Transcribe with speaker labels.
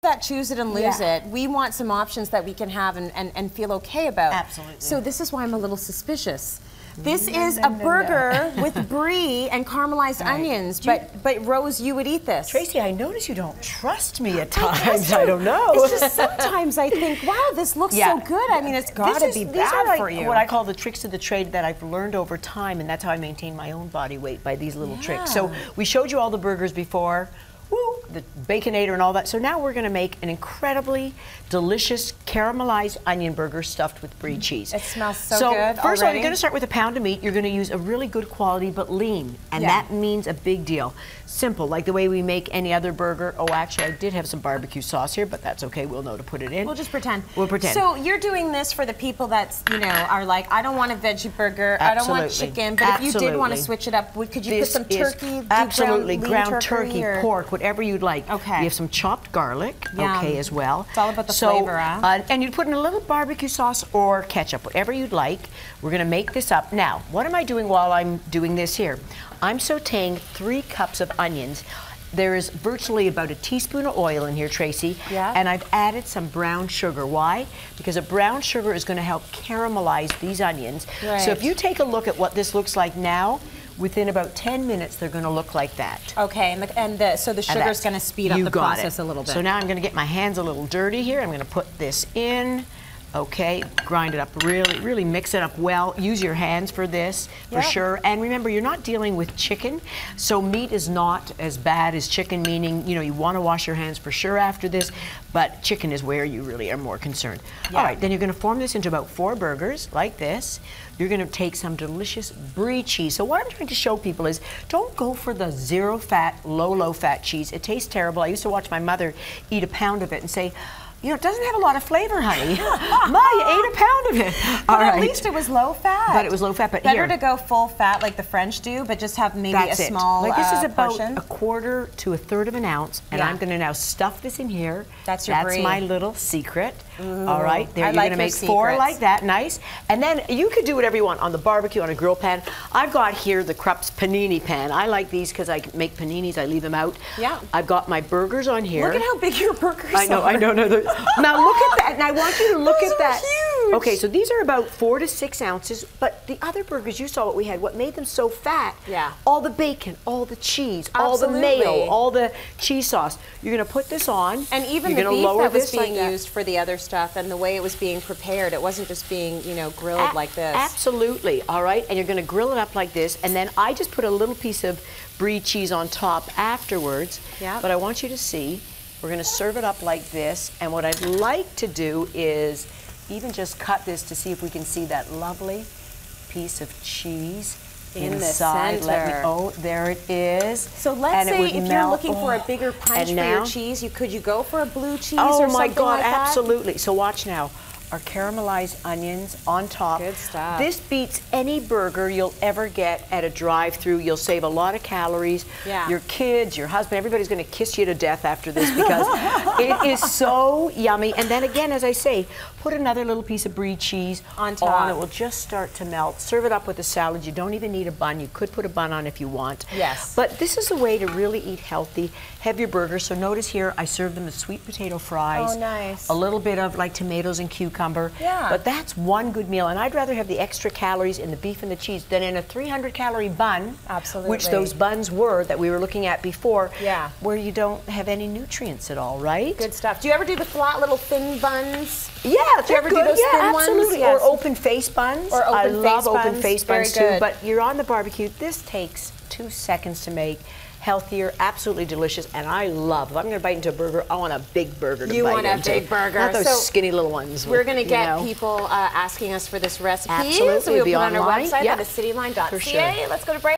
Speaker 1: that choose it and lose it. We want some options that we can have and feel okay about.
Speaker 2: Absolutely.
Speaker 1: So this is why I'm a little suspicious. This is a burger with brie and caramelized onions, but Rose, you would eat this.
Speaker 2: Tracy, I notice you don't trust me at times. I don't know.
Speaker 1: It's just sometimes I think, wow, this looks so good. I mean, it's got to be bad for you.
Speaker 2: What I call the tricks of the trade that I've learned over time, and that's how I maintain my own body weight, by these little tricks. So we showed you all the burgers before. Woo, the Baconator and all that. So now we're going to make an incredibly delicious caramelized onion burger stuffed with brie cheese.
Speaker 1: It smells so good
Speaker 2: first of all, you're going to start with a pound of meat. You're going to use a really good quality but lean, and that means a big deal. Simple, like the way we make any other burger. Oh, actually, I did have some barbecue sauce here, but that's okay. We'll know to put it in.
Speaker 1: We'll just pretend.
Speaker 2: We'll pretend.
Speaker 1: So you're doing this for the people that, you know, are like, I don't want a veggie burger, I don't want chicken, but if you did want to switch it up, could you put some turkey?
Speaker 2: Absolutely, ground turkey, pork, whatever you'd like.
Speaker 1: Okay.
Speaker 2: We have some chopped garlic, as well.
Speaker 1: It's all about the flavor, huh?
Speaker 2: And you'd put in a little barbecue sauce or ketchup, whatever you'd like. We're going to make this up. Now, what am I doing while I'm doing this here? I'm sauteing 3 cups of onions. There is virtually about a teaspoon of oil in here, Tracy, and I've added some brown sugar. Why? Because a brown sugar is going to help caramelize these onions. Right. So if you take a look at what this looks like now, within about 10 minutes, they're going to look like that. Okay,
Speaker 1: so the sugar is going to speed up the process a little bit.
Speaker 2: So now I'm going to get my hands a little dirty here. I'm going to put this in. Okay, grind it up really, really mix it up well. Use your hands for this, for sure. And remember, you're not dealing with chicken, so meat is not as bad as chicken, meaning, you know, you want to wash your hands for sure after this, but chicken is where you really are more concerned. All right, then you're going to form this into about 4 burgers, like this. You're going to take some delicious brie cheese. So what I'm trying to show people is, don't go for the zero-fat, low-fat cheese. It tastes terrible. I used to watch my mother eat a pound of it and say, you know, it doesn't have a lot of flavor, honey. Ma, you ate a pound of it.
Speaker 1: But at least it was low fat.
Speaker 2: But it was low fat. But
Speaker 1: better to go full fat like the French do, but just have maybe a small portion.
Speaker 2: Like this is about a 1/4 to 1/3 of an ounce, and I'm going to now stuff this in here.
Speaker 1: That's your brie.
Speaker 2: That's my little secret. All right, there you're going to make 4 like that, nice. And then you could do whatever you want on the barbecue, on a grill pan. I've got here the Krups panini pan. I like these because I make paninis. I leave them out.
Speaker 1: Yeah.
Speaker 2: I've got my burgers on here.
Speaker 1: Look at how big your burgers are.
Speaker 2: I know. Now look at that, and I want you to look at that.
Speaker 1: Huge.
Speaker 2: Okay, so these are about 4 to 6 ounces, but the other burgers, you saw what we had. What made them so fat?
Speaker 1: Yeah.
Speaker 2: All the bacon, all the cheese, all the mayo, all the cheese sauce. You're going to put this on.
Speaker 1: And even the beef that was being used for the other stuff, and the way it was being prepared, it wasn't just being, you know, grilled like this.
Speaker 2: Absolutely. All right, and you're going to grill it up like this, and then I just put a little piece of brie cheese on top afterwards. Yeah. But I want you to see. We're going to serve it up like this, and what I'd like to do is even just cut this to see if we can see that lovely piece of cheese inside.
Speaker 1: The center.
Speaker 2: Oh, there it is.
Speaker 1: So let's say if you're looking for a bigger punch for your cheese, could you go for a blue cheese or something like that? Oh my God,
Speaker 2: absolutely. So watch now. Our caramelized onions on top.
Speaker 1: Good stuff.
Speaker 2: This beats any burger you'll ever get at a drive-through. You'll save a lot of calories. Yeah. Your kids, your husband, everybody's going to kiss you to death after this because it is so yummy. And then again, as I say, put another little piece of brie cheese on top. It will just start to melt. Serve it up with a salad. You don't even need a bun. You could put a bun on if you want.
Speaker 1: Yes.
Speaker 2: But this is a way to really eat healthy, heavier burgers. So notice here, I serve them with sweet potato fries.
Speaker 1: Oh, nice.
Speaker 2: A little bit of like tomatoes and cucumbers.
Speaker 1: Yeah.
Speaker 2: But that's one good meal, and I'd rather have the extra calories in the beef and the cheese than in a 300-calorie bun.
Speaker 1: Absolutely.
Speaker 2: Which those buns were that we were looking at before. Yeah. Where you don't have any nutrients at all, right?
Speaker 1: Good stuff. Do you ever do the flat little thin buns?
Speaker 2: Yeah,
Speaker 1: do you ever do those thin ones?
Speaker 2: Absolutely.
Speaker 1: Yes.
Speaker 2: Or open face buns.
Speaker 1: Or open face buns.
Speaker 2: I love open face buns too.
Speaker 1: Good.
Speaker 2: But you're on the barbecue. This takes 2 seconds to make. Healthier, absolutely delicious, and I love. If I'm going to bite into a burger, I want a big burger to bite into.
Speaker 1: You want a big burger.
Speaker 2: Not those skinny little ones.
Speaker 1: We're going to get people asking us for this recipe.
Speaker 2: Absolutely.
Speaker 1: So we'll put it on our website
Speaker 2: at
Speaker 1: cityline.ca.
Speaker 2: For sure.
Speaker 1: Let's go to break.